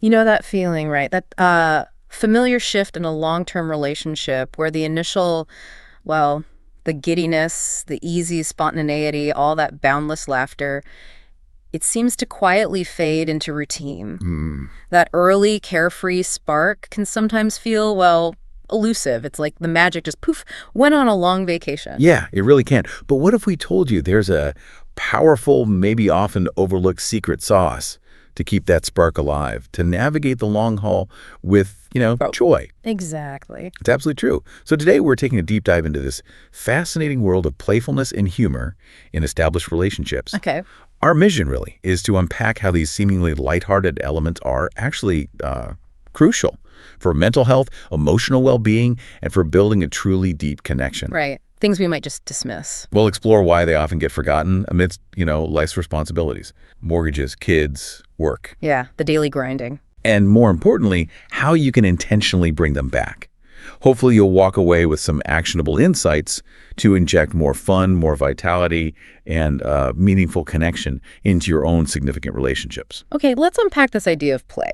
You know that feeling, right? That familiar shift in a long-term relationship where the initial, well, the giddiness, the easy spontaneity, all that boundless laughter, it seems to quietly fade into routine. Hmm. That early carefree spark can sometimes feel, well, elusive. It's like the magic just poof, went on a long vacation. Yeah, it really can. But what if we told you there's a powerful, maybe often overlooked secret sauce to keep that spark alive, to navigate the long haul with, Oh, joy? exactly. It's absolutely true. So today we're taking a deep dive into this fascinating world of playfulness and humor in established relationships. Okay. Our mission really is to unpack how these seemingly lighthearted elements are actually crucial for mental health, emotional well-being, and for building a truly deep connection. Right. Things we might just dismiss. We'll explore why they often get forgotten amidst, life's responsibilities, mortgages, kids, work, Yeah, the daily grinding. and more importantly, how you can intentionally bring them back. Hopefully you'll walk away with some actionable insights to inject more fun, more vitality, and meaningful connection into your own significant relationships. Okay, let's unpack this idea of play.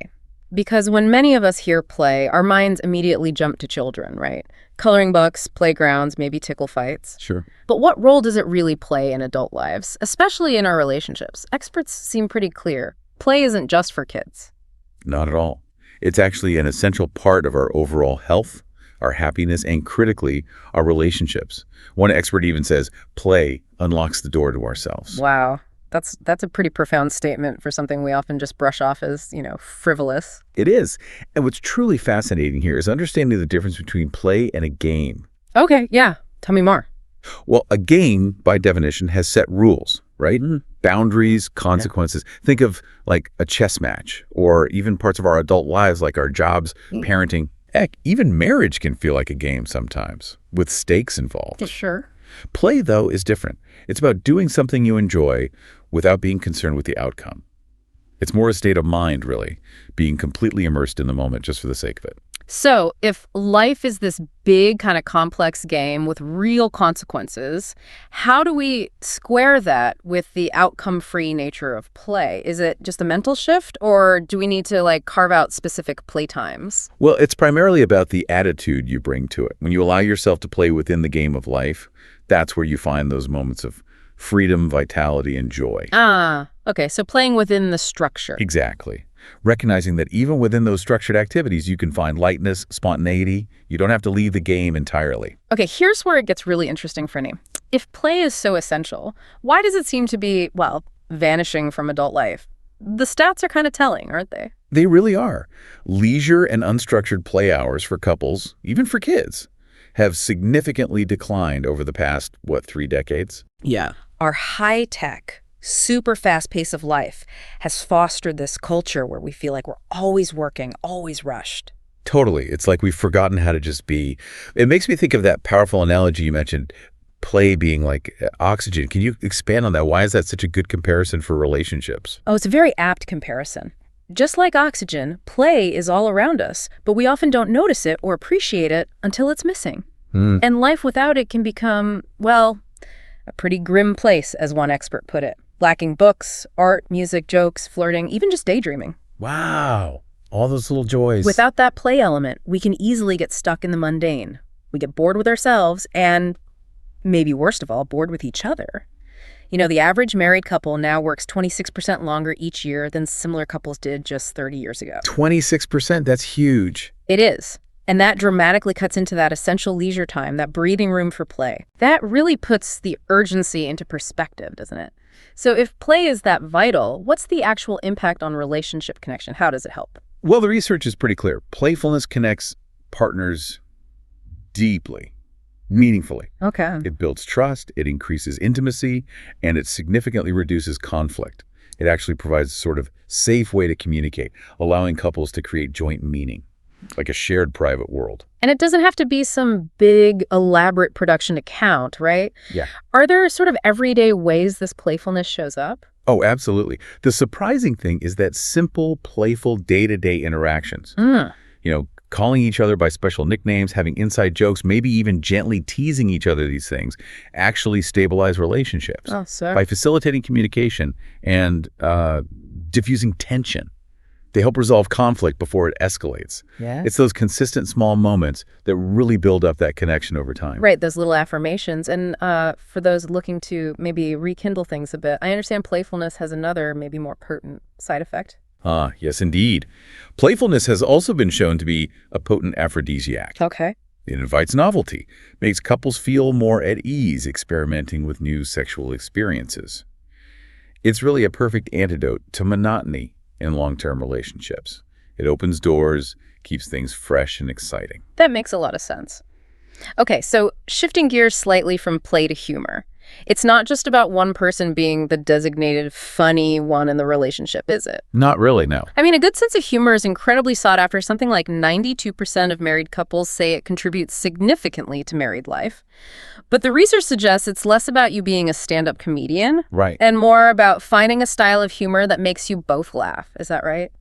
Because when many of us hear play, our minds immediately jump to children, right? Coloring books, playgrounds, maybe tickle fights. Sure. But what role does it really play in adult lives, especially in our relationships? Experts seem pretty clear. Play isn't just for kids. Not at all. It's actually an essential part of our overall health, our happiness, and critically, our relationships. One expert even says play unlocks the door to ourselves. Wow. That's a pretty profound statement for something we often just brush off as, frivolous. It is. And what's truly fascinating here is understanding the difference between play and a game. Okay, yeah. Tell me more. Well, a game, by definition, has set rules, right? Boundaries, consequences. Think of like a chess match, or even parts of our adult lives like our jobs, parenting. Heck, even marriage can feel like a game sometimes, with stakes involved. Sure. Play, though, is different. It's about doing something you enjoy without being concerned with the outcome. It's more a state of mind, really, being completely immersed in the moment just for the sake of it. So if life is this big kind of complex game with real consequences, how do we square that with the outcome-free nature of play? Is it just a mental shift, or do we need to carve out specific play times? Well, it's primarily about the attitude you bring to it. When you allow yourself to play within the game of life, that's where you find those moments of freedom, vitality, and joy. Ah, okay, so playing within the structure. Exactly. Recognizing that even within those structured activities, you can find lightness, spontaneity. You don't have to leave the game entirely. Okay, here's where it gets really interesting for me. If play is so essential, why does it seem to be, vanishing from adult life? The stats are kind of telling, aren't they? They really are. Leisure and unstructured play hours for couples, even for kids, have significantly declined over the past, 3 decades? Yeah. Our high-tech, super fast pace of life has fostered this culture where we feel like we're always working, always rushed. Totally. It's like we've forgotten how to just be. It makes me think of that powerful analogy you mentioned, play being like oxygen. Can you expand on that? Why is that such a good comparison for relationships? Oh, it's a very apt comparison. Just like oxygen, play is all around us, but we often don't notice it or appreciate it until it's missing. And life without it can become, a pretty grim place, as one expert put it. Lacking books, art, music, jokes, flirting, even just daydreaming. Wow. All those little joys. Without that play element, we can easily get stuck in the mundane. We get bored with ourselves and, maybe worst of all, bored with each other. The average married couple now works 26% longer each year than similar couples did just 30 years ago. 26%, that's huge. It is. And that dramatically cuts into that essential leisure time, that breathing room for play. That really puts the urgency into perspective, doesn't it? So if play is that vital, what's the actual impact on relationship connection? How does it help? Well, the research is pretty clear. Playfulness connects partners deeply, meaningfully. Okay. It builds trust, it increases intimacy, and it significantly reduces conflict. It actually provides a sort of safe way to communicate, allowing couples to create joint meaning, like a shared private world. And it doesn't have to be some big, elaborate production to count, right? Yeah. Are there sort of everyday ways this playfulness shows up? Oh, absolutely. The surprising thing is that simple, playful, day-to-day interactions, calling each other by special nicknames, having inside jokes, maybe even gently teasing each other these things, actually stabilize relationships. Oh, sir. By facilitating communication and diffusing tension. They help resolve conflict before it escalates. Yeah. It's those consistent small moments that really build up that connection over time. Right, those little affirmations. And for those looking to maybe rekindle things a bit, I understand playfulness has another, maybe more potent side effect. Ah, yes, indeed. Playfulness has also been shown to be a potent aphrodisiac. Okay. It invites novelty, makes couples feel more at ease experimenting with new sexual experiences. It's really a perfect antidote to monotony in long-term relationships. It opens doors, keeps things fresh and exciting. That makes a lot of sense. Okay, so shifting gears slightly from play to humor. It's not just about one person being the designated funny one in the relationship, is it? Not really, no. I mean, a good sense of humor is incredibly sought after. Something like 92% of married couples say it contributes significantly to married life. But the research suggests it's less about you being a stand-up comedian. Right. And more about finding a style of humor that makes you both laugh. Is that right?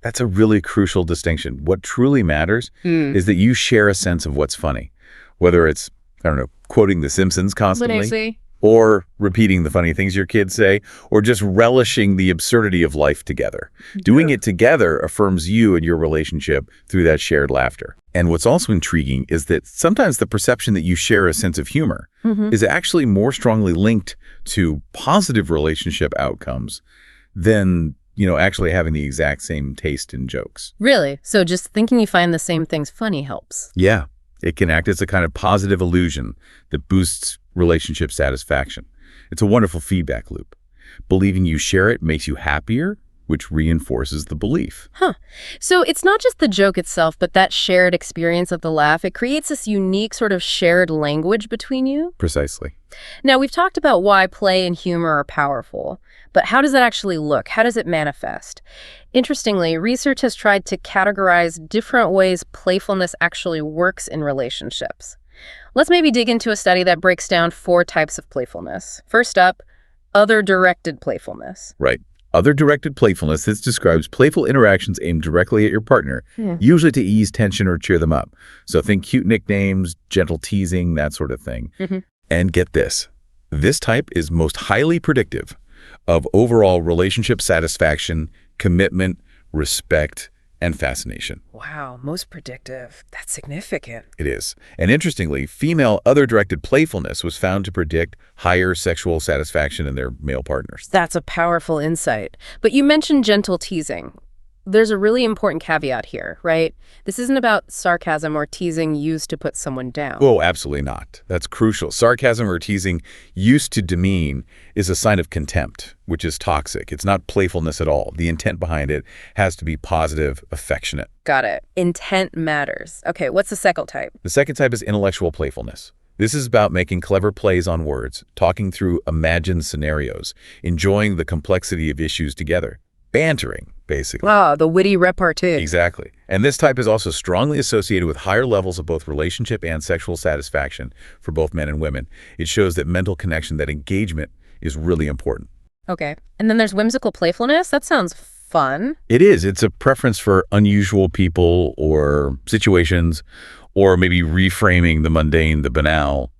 That's a really crucial distinction. What truly matters is that you share a sense of what's funny, whether it's, I don't know, quoting The Simpsons constantly, or repeating the funny things your kids say, or just relishing the absurdity of life together. Doing it together affirms you and your relationship through that shared laughter. And what's also intriguing is that sometimes the perception that you share a sense of humor is actually more strongly linked to positive relationship outcomes than, actually having the exact same taste in jokes. Really? So just thinking you find the same things funny helps? Yeah. It can act as a kind of positive illusion that boosts relationship satisfaction. It's a wonderful feedback loop. Believing you share it makes you happier, which reinforces the belief. Huh. So it's not just the joke itself, but that shared experience of the laugh. It creates this unique sort of shared language between you. Precisely. Now, we've talked about why play and humor are powerful, but how does that actually look? How does it manifest? Interestingly, research has tried to categorize different ways playfulness actually works in relationships. Let's maybe dig into a study that breaks down 4 types of playfulness. First up, other-directed playfulness. Right. Other-directed playfulness, this describes playful interactions aimed directly at your partner, usually to ease tension or cheer them up. So think cute nicknames, gentle teasing, that sort of thing. And get this. This type is most highly predictive of overall relationship satisfaction, commitment, respect, and fascination. Wow, most predictive. That's significant. It is. And interestingly, female other-directed playfulness was found to predict higher sexual satisfaction in their male partners. That's a powerful insight. But you mentioned gentle teasing. There's a really important caveat here, right? This isn't about sarcasm or teasing used to put someone down. Oh, absolutely not. That's crucial. Sarcasm or teasing used to demean is a sign of contempt, which is toxic. It's not playfulness at all. The intent behind it has to be positive, affectionate. Got it. Intent matters. Okay, what's the second type? The second type is intellectual playfulness. This is about making clever plays on words, talking through imagined scenarios, enjoying the complexity of issues together. Bantering, basically. Ah, the witty repartee. Exactly. And this type is also strongly associated with higher levels of both relationship and sexual satisfaction for both men and women. It shows that mental connection, that engagement, is really important. Okay. And then there's whimsical playfulness. That sounds fun. It is. It's a preference for unusual people or situations, or maybe reframing the mundane, the banal,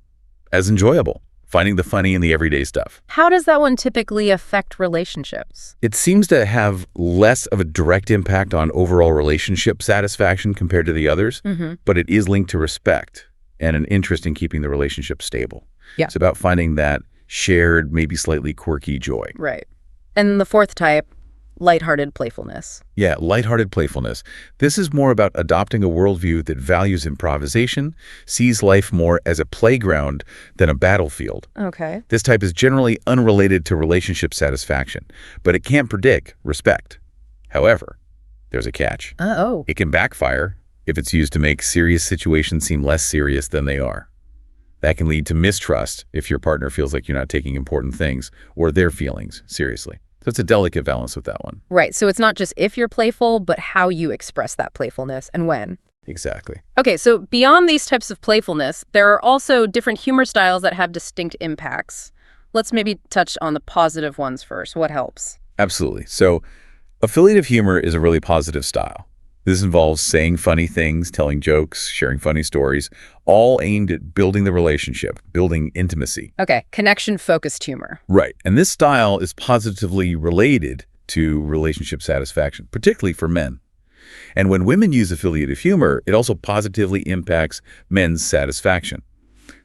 as enjoyable. Finding the funny in the everyday stuff. How does that one typically affect relationships? It seems to have less of a direct impact on overall relationship satisfaction compared to the others, but it is linked to respect and an interest in keeping the relationship stable. Yeah. It's about finding that shared, maybe slightly quirky joy. Right. And the fourth type, lighthearted playfulness. Yeah, lighthearted playfulness. This is more about adopting a worldview that values improvisation, sees life more as a playground than a battlefield. Okay. This type is generally unrelated to relationship satisfaction, but it can predict respect. However, there's a catch. Oh. It can backfire if it's used to make serious situations seem less serious than they are. That can lead to mistrust if your partner feels like you're not taking important things or their feelings seriously. So it's a delicate balance with that one. Right. So it's not just if you're playful, but how you express that playfulness and when. Exactly. Okay, so beyond these types of playfulness, there are also different humor styles that have distinct impacts. Let's maybe touch on the positive ones first. What helps? Absolutely. So affiliative humor is a really positive style. This involves saying funny things, telling jokes, sharing funny stories, all aimed at building the relationship, building intimacy. Okay, connection-focused humor. Right. And this style is positively related to relationship satisfaction, particularly for men. And when women use affiliative humor, it also positively impacts men's satisfaction.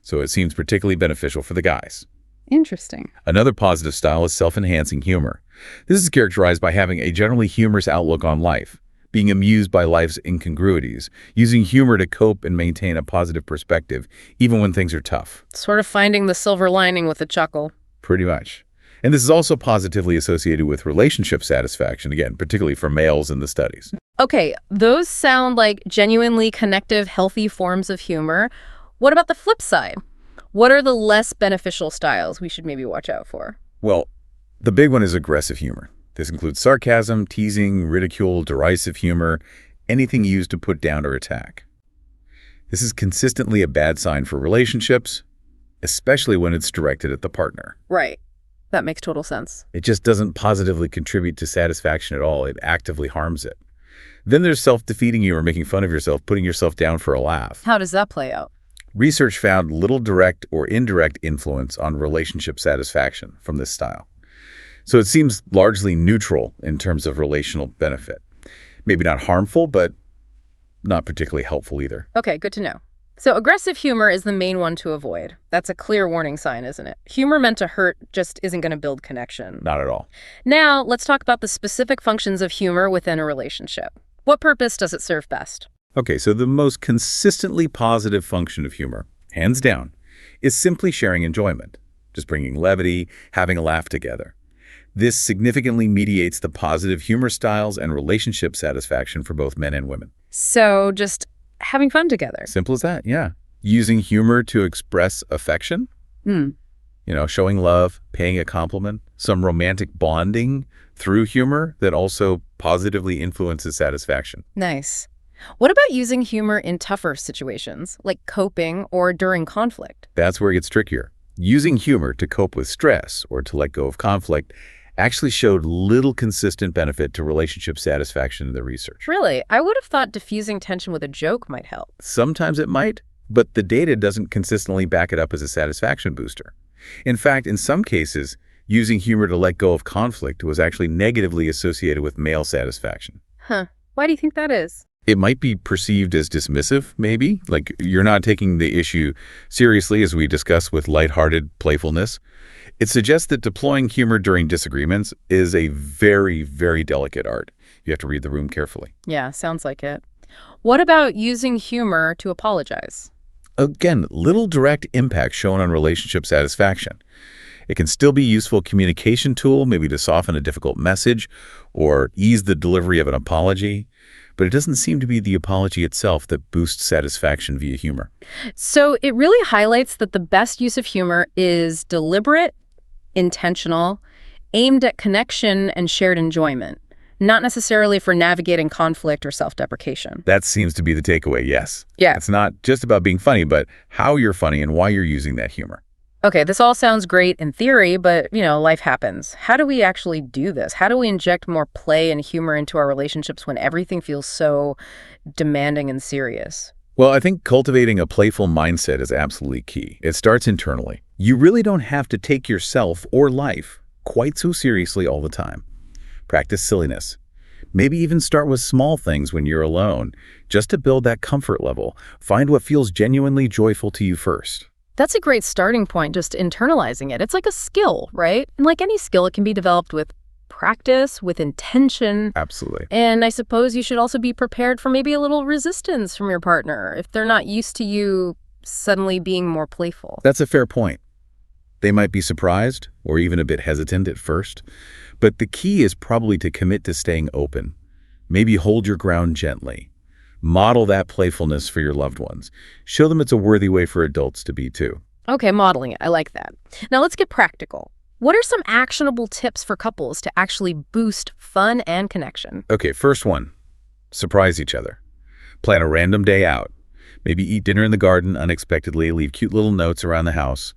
So it seems particularly beneficial for the guys. Interesting. Another positive style is self-enhancing humor. This is characterized by having a generally humorous outlook on life, being amused by life's incongruities, using humor to cope and maintain a positive perspective, even when things are tough. Sort of finding the silver lining with a chuckle. Pretty much. And this is also positively associated with relationship satisfaction, again, particularly for males in the studies. Okay, those sound like genuinely connective, healthy forms of humor. What about the flip side? What are the less beneficial styles we should maybe watch out for? Well, the big one is aggressive humor. This includes sarcasm, teasing, ridicule, derisive humor, anything used to put down or attack. This is consistently a bad sign for relationships, especially when it's directed at the partner. Right. That makes total sense. It just doesn't positively contribute to satisfaction at all. It actively harms it. Then there's self-defeating humor, making fun of yourself, putting yourself down for a laugh. How does that play out? Research found little direct or indirect influence on relationship satisfaction from this style. So it seems largely neutral in terms of relational benefit. Maybe not harmful, but not particularly helpful either. Okay, good to know. So aggressive humor is the main one to avoid. That's a clear warning sign, isn't it? Humor meant to hurt just isn't going to build connection. Not at all. Now, let's talk about the specific functions of humor within a relationship. What purpose does it serve best? Okay, so the most consistently positive function of humor, hands down, is simply sharing enjoyment, just bringing levity, having a laugh together. This significantly mediates the positive humor styles and relationship satisfaction for both men and women. So just having fun together. Simple as that, yeah. Using humor to express affection, showing love, paying a compliment, some romantic bonding through humor that also positively influences satisfaction. Nice. What about using humor in tougher situations, like coping or during conflict? That's where it gets trickier. Using humor to cope with stress or to let go of conflict actually showed little consistent benefit to relationship satisfaction in the research. Really? I would have thought diffusing tension with a joke might help. Sometimes it might, but the data doesn't consistently back it up as a satisfaction booster. In fact, in some cases, using humor to let go of conflict was actually negatively associated with male satisfaction. Huh. Why do you think that is? It might be perceived as dismissive, maybe, like you're not taking the issue seriously, as we discussed with lighthearted playfulness. It suggests that deploying humor during disagreements is a very, very delicate art. You have to read the room carefully. Yeah, sounds like it. What about using humor to apologize? Again, little direct impact shown on relationship satisfaction. It can still be a useful communication tool, maybe to soften a difficult message or ease the delivery of an apology. But it doesn't seem to be the apology itself that boosts satisfaction via humor. So it really highlights that the best use of humor is deliberate, intentional, aimed at connection and shared enjoyment, not necessarily for navigating conflict or self-deprecation. That seems to be the takeaway, yes. Yeah. It's not just about being funny, but how you're funny and why you're using that humor. Okay, this all sounds great in theory, but, life happens. How do we actually do this? How do we inject more play and humor into our relationships when everything feels so demanding and serious? Well, I think cultivating a playful mindset is absolutely key. It starts internally. You really don't have to take yourself or life quite so seriously all the time. Practice silliness. Maybe even start with small things when you're alone, just to build that comfort level. Find what feels genuinely joyful to you first. That's a great starting point, just internalizing it. It's like a skill, right? And like any skill, it can be developed with practice, with intention. Absolutely. And I suppose you should also be prepared for maybe a little resistance from your partner if they're not used to you suddenly being more playful. That's a fair point. They might be surprised or even a bit hesitant at first, but the key is probably to commit to staying open. Maybe hold your ground gently. Model that playfulness for your loved ones. Show them it's a worthy way for adults to be too. Okay, modeling it. I like that. Now let's get practical. What are some actionable tips for couples to actually boost fun and connection? Okay, first one, surprise each other. Plan a random day out. Maybe eat dinner in the garden unexpectedly, leave cute little notes around the house.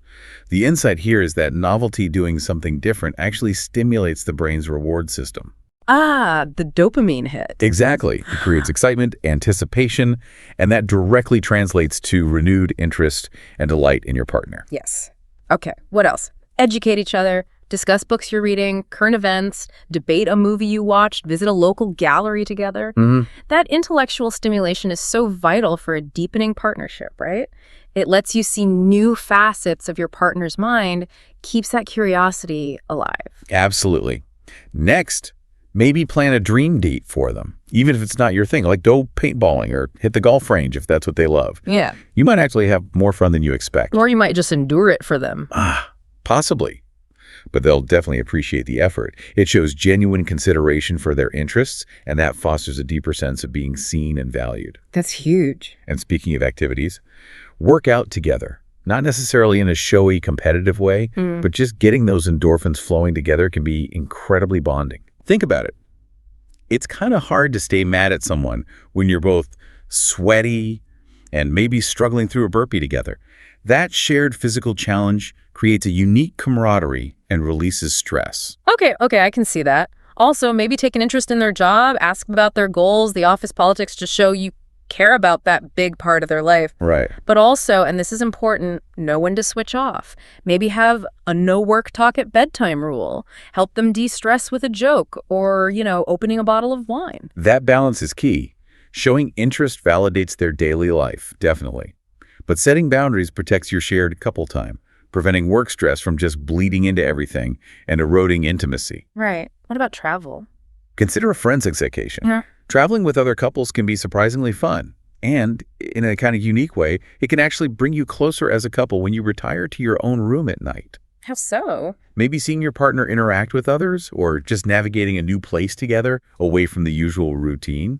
The insight here is that novelty, doing something different, actually stimulates the brain's reward system. Ah, the dopamine hit. Exactly. It creates excitement, anticipation, and that directly translates to renewed interest and delight in your partner. Yes. Okay, what else? Educate each other, Discuss books you're reading, current events, debate a movie you watched, visit a local gallery together. That intellectual stimulation is so vital for a deepening partnership, right? It lets you see new facets of your partner's mind, keeps that curiosity alive. Absolutely. Next, maybe plan a dream date for them, even if it's not your thing. Like go paintballing or hit the golf range if that's what they love. Yeah. You might actually have more fun than you expect. Or you might just endure it for them. Possibly. But they'll definitely appreciate the effort. It shows genuine consideration for their interests, and that fosters a deeper sense of being seen and valued. That's huge. And speaking of activities, work out together. Not necessarily in a showy, competitive way, but just getting those endorphins flowing together can be incredibly bonding. Think about it. It's kind of hard to stay mad at someone when you're both sweaty and maybe struggling through a burpee together. That shared physical challenge creates a unique camaraderie and releases stress. Okay, I can see that. Also, maybe take an interest in their job, ask about their goals, the office politics, to show you care about that big part of their life. Right. But also, and this is important, know when to switch off. Maybe have a no work talk at bedtime rule. Help them de-stress with a joke or, opening a bottle of wine. That balance is key. Showing interest validates their daily life, definitely. But setting boundaries protects your shared couple time, preventing work stress from just bleeding into everything and eroding intimacy. Right. What about travel? Consider a friend's vacation. Yeah. Traveling with other couples can be surprisingly fun. And in a kind of unique way, it can actually bring you closer as a couple when you retire to your own room at night. How so? Maybe seeing your partner interact with others or just navigating a new place together away from the usual routine.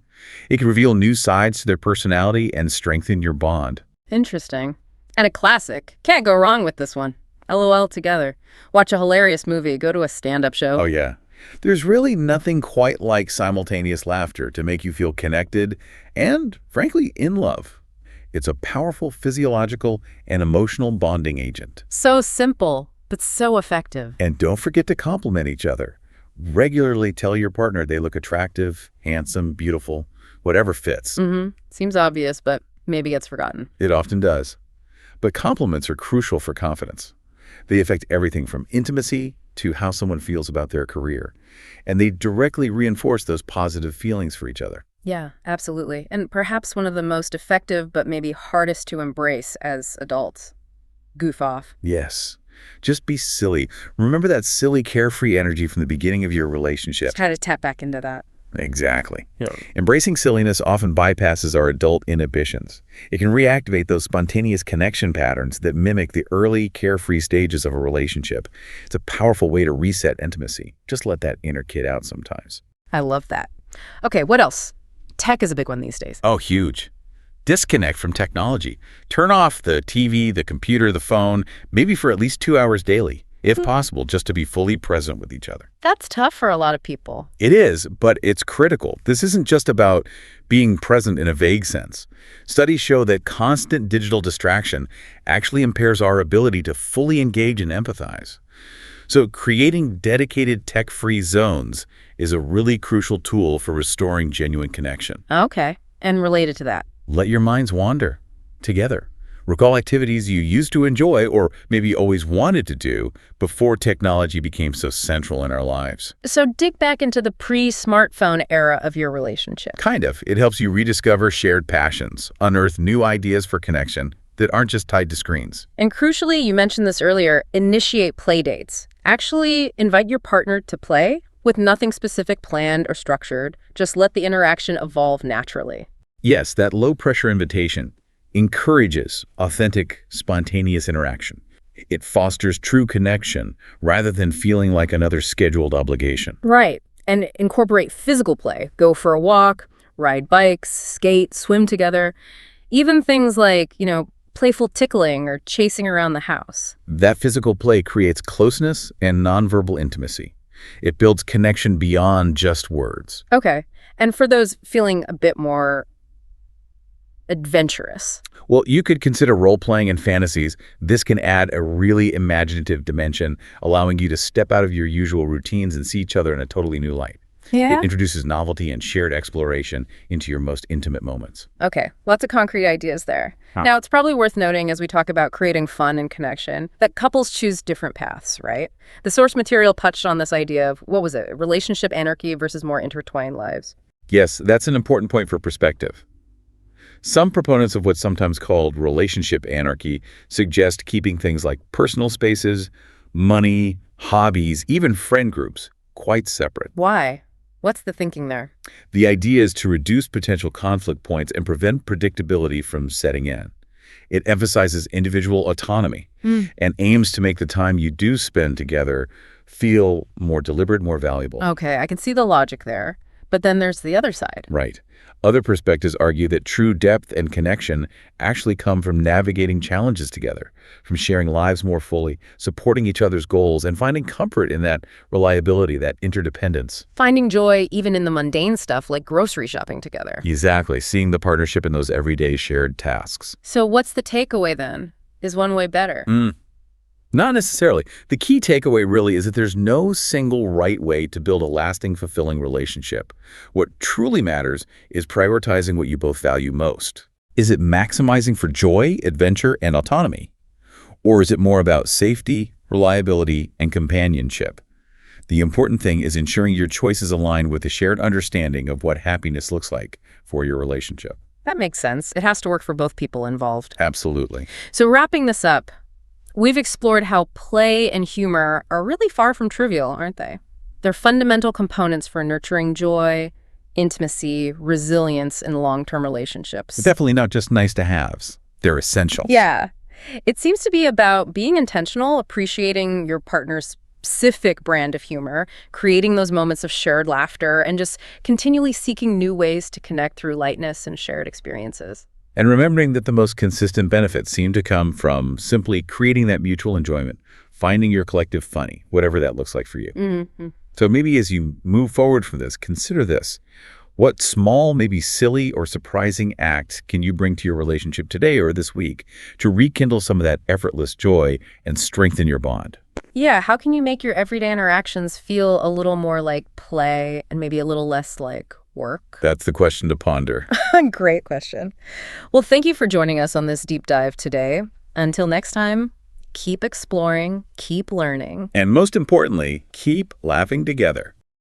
It can reveal new sides to their personality and strengthen your bond. Interesting. And a classic. Can't go wrong with this one. LOL together. Watch a hilarious movie. Go to a stand-up show. Oh, yeah. There's really nothing quite like simultaneous laughter to make you feel connected and, frankly, in love. It's a powerful physiological and emotional bonding agent. So simple, but so effective. And don't forget to compliment each other. Regularly tell your partner they look attractive, handsome, beautiful, whatever fits. Seems obvious, but maybe gets forgotten. It often does. But compliments are crucial for confidence. They affect everything from intimacy to how someone feels about their career. And they directly reinforce those positive feelings for each other. Yeah, absolutely. And perhaps one of the most effective but maybe hardest to embrace as adults. Goof off. Yes. Just be silly. Remember that silly, carefree energy from the beginning of your relationship. Just try to tap back into that. Exactly. Yeah. Embracing silliness often bypasses our adult inhibitions. It can reactivate those spontaneous connection patterns that mimic the early, carefree stages of a relationship. It's a powerful way to reset intimacy. Just let that inner kid out sometimes. I love that. Okay, what else? Tech is a big one these days. Oh, huge. Disconnect from technology. Turn off the TV, the computer, the phone, maybe for at least 2 hours daily. If possible, just to be fully present with each other. That's tough for a lot of people. It is, but it's critical. This isn't just about being present in a vague sense. Studies show that constant digital distraction actually impairs our ability to fully engage and empathize. So creating dedicated tech-free zones is a really crucial tool for restoring genuine connection. Okay, and related to that. Let your minds wander together. Recall activities you used to enjoy or maybe always wanted to do before technology became so central in our lives. So dig back into the pre-smartphone era of your relationship. Kind of. It helps you rediscover shared passions, unearth new ideas for connection that aren't just tied to screens. And crucially, you mentioned this earlier, initiate play dates. Actually invite your partner to play with nothing specific planned or structured. Just let the interaction evolve naturally. Yes, that low-pressure invitation encourages authentic, spontaneous interaction. It fosters true connection rather than feeling like another scheduled obligation. Right. And incorporate physical play. Go for a walk, ride bikes, skate, swim together. Even things like, playful tickling or chasing around the house. That physical play creates closeness and nonverbal intimacy. It builds connection beyond just words. Okay. And for those feeling a bit more adventurous. Well, you could consider role-playing and fantasies. This can add a really imaginative dimension, allowing you to step out of your usual routines and see each other in a totally new light. Yeah? It introduces novelty and shared exploration into your most intimate moments. Okay, lots of concrete ideas there. Now, it's probably worth noting as we talk about creating fun and connection that couples choose different paths, right? The source material touched on this idea of, what was it, relationship anarchy versus more intertwined lives. Yes, that's an important point for perspective. Some proponents of what's sometimes called relationship anarchy suggest keeping things like personal spaces, money, hobbies, even friend groups quite separate. Why? What's the thinking there? The idea is to reduce potential conflict points and prevent predictability from setting in. It emphasizes individual autonomy and aims to make the time you do spend together feel more deliberate, more valuable. Okay, I can see the logic there. But then there's the other side. Right. Other perspectives argue that true depth and connection actually come from navigating challenges together, from sharing lives more fully, supporting each other's goals, and finding comfort in that reliability, that interdependence. Finding joy even in the mundane stuff like grocery shopping together. Exactly. Seeing the partnership in those everyday shared tasks. So what's the takeaway then? Is one way better? Not necessarily. The key takeaway really is that there's no single right way to build a lasting, fulfilling relationship. What truly matters is prioritizing what you both value most. Is it maximizing for joy, adventure, and autonomy? Or is it more about safety, reliability, and companionship? The important thing is ensuring your choices align with a shared understanding of what happiness looks like for your relationship. That makes sense. It has to work for both people involved. Absolutely. So wrapping this up, we've explored how play and humor are really far from trivial, aren't they? They're fundamental components for nurturing joy, intimacy, resilience in long-term relationships. Definitely not just nice to haves. They're essential. Yeah. It seems to be about being intentional, appreciating your partner's specific brand of humor, creating those moments of shared laughter, and just continually seeking new ways to connect through lightness and shared experiences. And remembering that the most consistent benefits seem to come from simply creating that mutual enjoyment, finding your collective funny, whatever that looks like for you. So maybe as you move forward from this, consider this. What small, maybe silly or surprising act can you bring to your relationship today or this week to rekindle some of that effortless joy and strengthen your bond? Yeah, how can you make your everyday interactions feel a little more like play and maybe a little less like work? That's the question to ponder. Great question. Well, thank you for joining us on this deep dive today. Until next time, keep exploring, keep learning. And most importantly, keep laughing together.